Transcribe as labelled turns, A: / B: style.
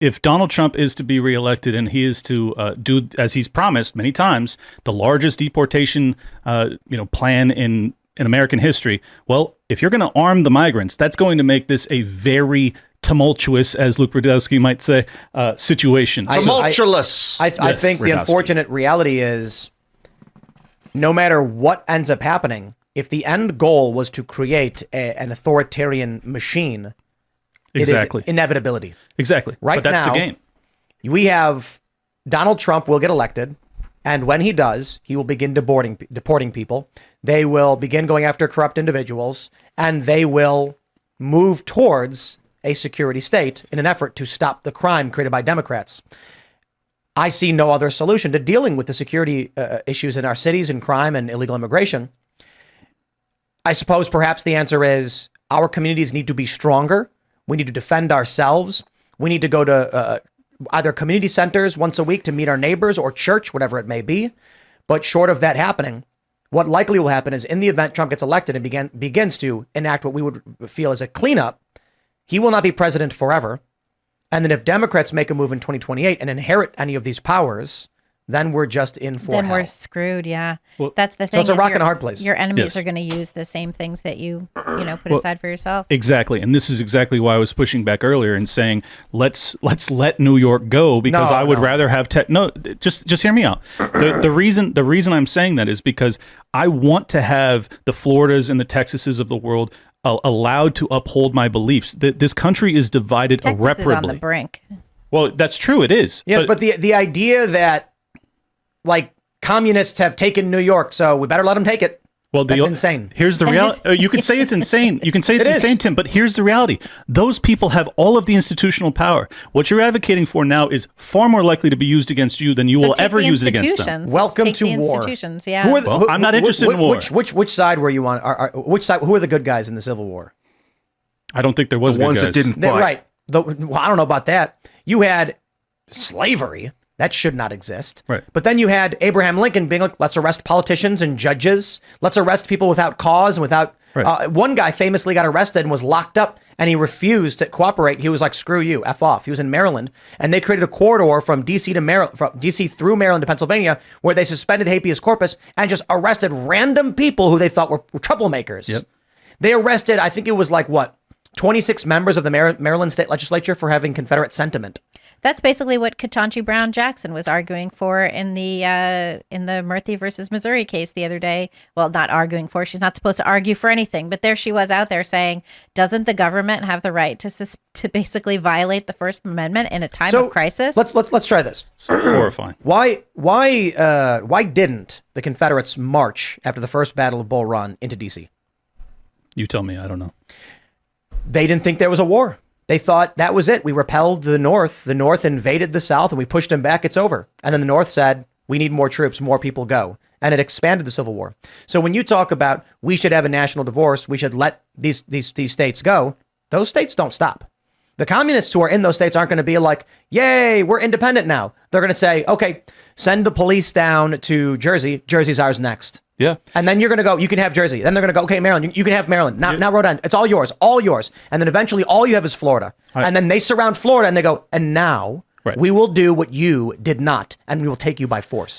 A: if Donald Trump is to be reelected and he is to do, as he's promised many times, the largest deportation plan in American history, well, if you're going to arm the migrants, that's going to make this a very tumultuous, as Luke Rudkowski might say, situation.
B: Tumultuous.
C: I think the unfortunate reality is, no matter what ends up happening, if the end goal was to create an authoritarian machine,
A: exactly,
C: it is inevitability.
A: Exactly.
C: Right
A: but that's
C: now,
A: the game.
C: We have Donald Trump will get elected, and when he does, he will begin deporting people. They will begin going after corrupt individuals, and they will move towards a security state in an effort to stop the crime created by Democrats. I see no other solution to dealing with the security issues in our cities and crime and illegal immigration. I suppose perhaps the answer is our communities need to be stronger. We need to defend ourselves. We need to go to either community centers once a week to meet our neighbors, or church, whatever it may be. But short of that happening, what likely will happen is, in the event Trump gets elected and begins to enact what we would feel as a cleanup, he will not be president forever. And then if Democrats make a move in 2028 and inherit any of these powers, then we're just in for hell.
D: Then we're screwed, yeah. Well, that's the thing.
C: So it's a rock and a hard place.
D: Your enemies are going to use the same things that you put aside for yourself.
A: Exactly. And this is exactly why I was pushing back earlier and saying, let's let New York go, because I would rather have just hear me out. The reason I'm saying that is because I want to have the Floridas and the Texases of the world allowed to uphold my beliefs. This country is divided irreparably.
D: Texas is on the brink.
A: Well, that's true. It is.
C: Yes, but the idea that, like, communists have taken New York, so we better let them take it.
A: Well,
C: that's insane.
A: Here's the reality. You could say it's insane. You can say it's insane, Tim, but here's the reality. Those people have all of the institutional power. What you're advocating for now is far more likely to be used against you than you will ever use it against them.
C: Welcome to war.
D: Institutions, yeah.
A: I'm not interested in war.
C: Which side were you on? Which side? Who are the good guys in the Civil War?
A: I don't think there was
B: the ones that didn't fight.
C: Right. Well, I don't know about that. You had slavery. That should not exist.
A: Right.
C: But then you had Abraham Lincoln being like, let's arrest politicians and judges. Let's arrest people without cause and without... Right. One guy famously got arrested and was locked up, and he refused to cooperate. He was like, screw you, F off. He was in Maryland, and they created a corridor from D.C. to Maryland, from D.C. through Maryland to Pennsylvania, where they suspended habeas corpus and just arrested random people who they thought were troublemakers.
A: Yep.
C: They arrested, I think it was like, 26 members of the Maryland state legislature for having Confederate sentiment.
D: That's basically what Ketanji Brown Jackson was arguing for in the Murphy versus Missouri case the other day. Well, not arguing for. She's not supposed to argue for anything, but there she was out there saying, "Doesn't the government have the right to basically violate the First Amendment in a time of crisis?"
C: Let's try this.
A: It's horrifying.
C: Why didn't the Confederates march after the first Battle of Bull Run into D.C.?
A: You tell me. I don't know.
C: They didn't think there was a war. They thought that was it. We repelled the North. The North invaded the South, and we pushed them back. It's over. And then the North said, we need more troops, more people go. And it expanded the Civil War. So when you talk about we should have a national divorce, we should let these states go, those states don't stop. The communists who are in those states aren't going to be like, yay, we're independent now. They're going to say, okay, send the police down to Jersey. Jersey's ours next.
A: Yeah.
C: And then you're going to go, you can have Jersey. Then they're going to go, okay, Maryland, you can have Maryland. Now Rhode Island. It's all yours. And then eventually all you have is Florida. Right. And then they surround Florida and they go, and now we will do what you did not, and we will take you by force.